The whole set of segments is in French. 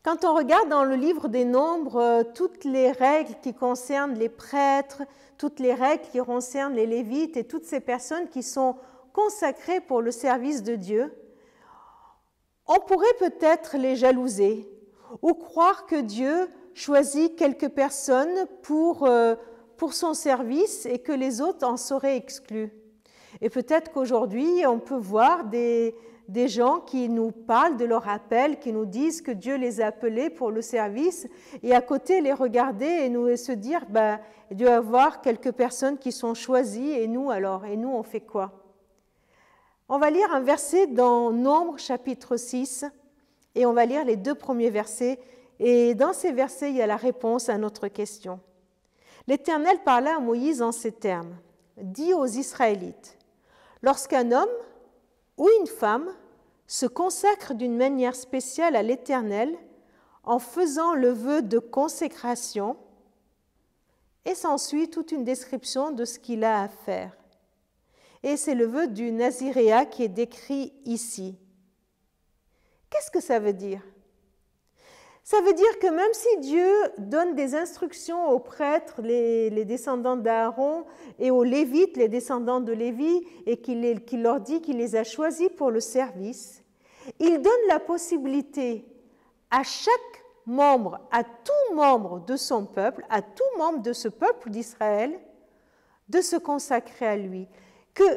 Quand on regarde dans le livre des Nombres, toutes les règles qui concernent les prêtres, toutes les règles qui concernent les Lévites et toutes ces personnes qui sont consacrées pour le service de Dieu, on pourrait peut-être les jalouser ou croire que Dieu choisit quelques personnes pour son service et que les autres en seraient exclus. Et peut-être qu'aujourd'hui, on peut voir des gens qui nous parlent de leur appel, qui nous disent que Dieu les a appelés pour le service, et à côté les regarder et se dire, il doit y avoir quelques personnes qui sont choisies, et nous alors, et nous on fait quoi? On va lire un verset dans Nombres chapitre 6, et on va lire les 2 premiers versets, et dans ces versets, il y a la réponse à notre question. L'Éternel parla à Moïse en ces termes, dit aux Israélites, lorsqu'un homme ou une femme se consacre d'une manière spéciale à l'Éternel en faisant le vœu de consécration, et s'ensuit toute une description de ce qu'il a à faire. Et c'est le vœu du naziréat qui est décrit ici. Qu'est-ce que ça veut dire? Ça veut dire que même si Dieu donne des instructions aux prêtres, les descendants d'Aaron, et aux Lévites, les descendants de Lévi, et qu'il leur dit qu'il les a choisis pour le service, il donne la possibilité à chaque membre, à tout membre de son peuple, à tout membre de ce peuple d'Israël, de se consacrer à lui. Qu'une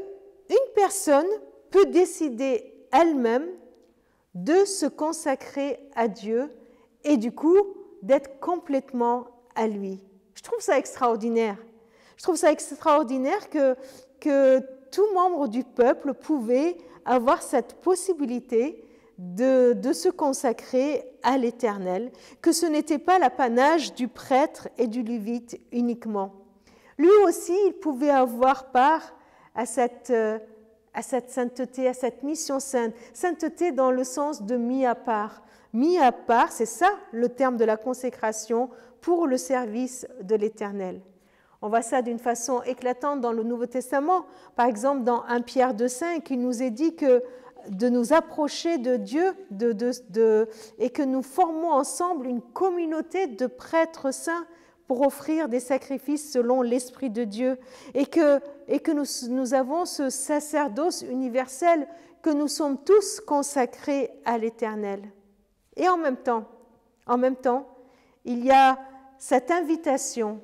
personne peut décider elle-même de se consacrer à Dieu et du coup d'être complètement à lui. Je trouve ça extraordinaire. Je trouve ça extraordinaire que tout membre du peuple pouvait avoir cette possibilité de se consacrer à l'Éternel, que ce n'était pas l'apanage du prêtre et du lévite uniquement. Lui aussi, il pouvait avoir part à cette sainteté, à cette mission sainte. Sainteté dans le sens de mis à part. Mis à part, c'est ça le terme de la consécration pour le service de l'Éternel. On voit ça d'une façon éclatante dans le Nouveau Testament. Par exemple, dans 1 Pierre 2,5, il nous est dit que de nous approcher de Dieu et que nous formons ensemble une communauté de prêtres saints pour offrir des sacrifices selon l'Esprit de Dieu et que nous avons ce sacerdoce universel, que nous sommes tous consacrés à l'Éternel. Et en même temps, il y a cette invitation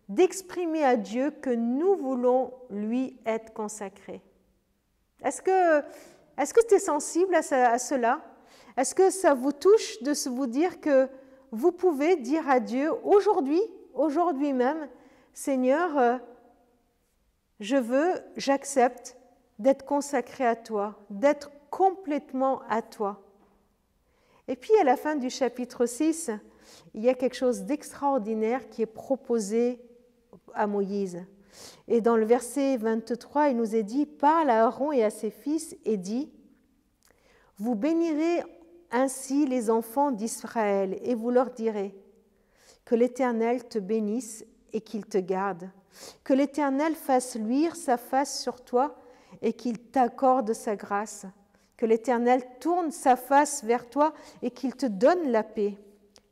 d'exprimer à Dieu que nous voulons lui être consacrés. Est-ce que tu es sensible à cela? Est-ce que ça vous touche de vous dire que vous pouvez dire à Dieu aujourd'hui même, Seigneur, j'accepte d'être consacré à toi, d'être complètement à toi. Et puis à la fin du chapitre 6, il y a quelque chose d'extraordinaire qui est proposé à Moïse. Et dans le verset 23, il nous est dit, parle à Aaron et à ses fils et dit, vous bénirez ainsi les enfants d'Israël et vous leur direz, que l'Éternel te bénisse et qu'il te garde, que l'Éternel fasse luire sa face sur toi et qu'il t'accorde sa grâce, que l'Éternel tourne sa face vers toi et qu'il te donne la paix.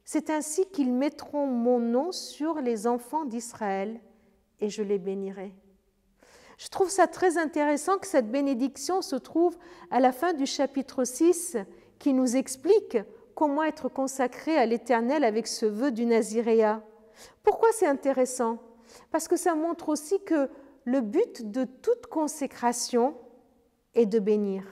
C'est ainsi qu'ils mettront mon nom sur les enfants d'Israël et je les bénirai. Je trouve ça très intéressant que cette bénédiction se trouve à la fin du chapitre 6 qui nous explique comment être consacré à l'Éternel avec ce vœu du naziréat. Pourquoi c'est intéressant? Parce que ça montre aussi que le but de toute consécration est de bénir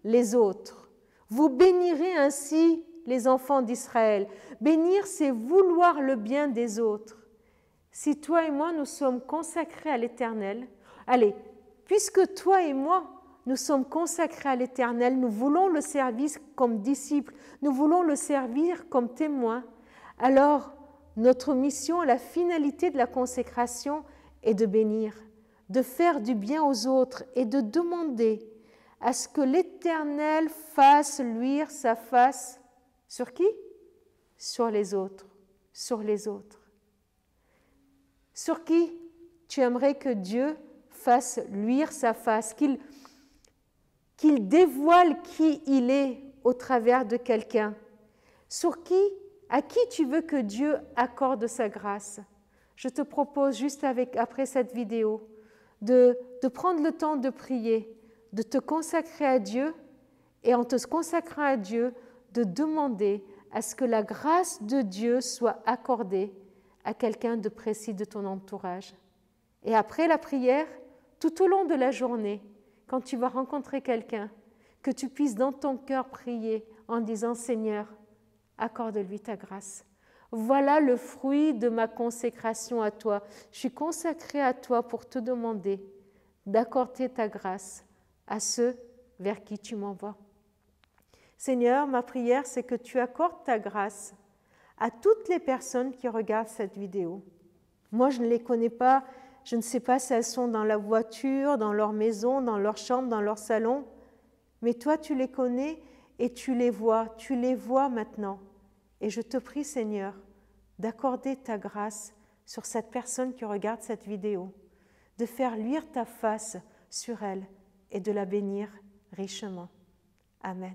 les autres. Vous bénirez ainsi les enfants d'Israël. Bénir, c'est vouloir le bien des autres. Si toi et moi, nous sommes consacrés à l'Éternel, allez, puisque toi et moi, nous sommes consacrés à l'Éternel, nous voulons le servir comme disciples, nous voulons le servir comme témoins, alors notre mission, la finalité de la consécration est de bénir, de faire du bien aux autres et de demander à ce que l'Éternel fasse luire sa face sur qui? Sur les autres, sur les autres. Sur qui tu aimerais que Dieu fasse luire sa face, qu'il dévoile qui il est au travers de quelqu'un à qui tu veux que Dieu accorde sa grâce. Je te propose juste après cette vidéo de prendre le temps de prier, de te consacrer à Dieu et en te consacrant à Dieu, de demander à ce que la grâce de Dieu soit accordée à quelqu'un de précis de ton entourage. Et après la prière, tout au long de la journée, quand tu vas rencontrer quelqu'un, que tu puisses dans ton cœur prier en disant « Seigneur, accorde-lui ta grâce. Voilà le fruit de ma consécration à toi. Je suis consacrée à toi pour te demander d'accorder ta grâce à ceux vers qui tu m'envoies. Seigneur, ma prière, c'est que tu accordes ta grâce à toutes les personnes qui regardent cette vidéo. Moi, je ne les connais pas, je ne sais pas si elles sont dans la voiture, dans leur maison, dans leur chambre, dans leur salon, mais toi, tu les connais et tu les vois maintenant. Et je te prie, Seigneur, d'accorder ta grâce sur cette personne qui regarde cette vidéo, de faire luire ta face sur elle et de la bénir richement. Amen.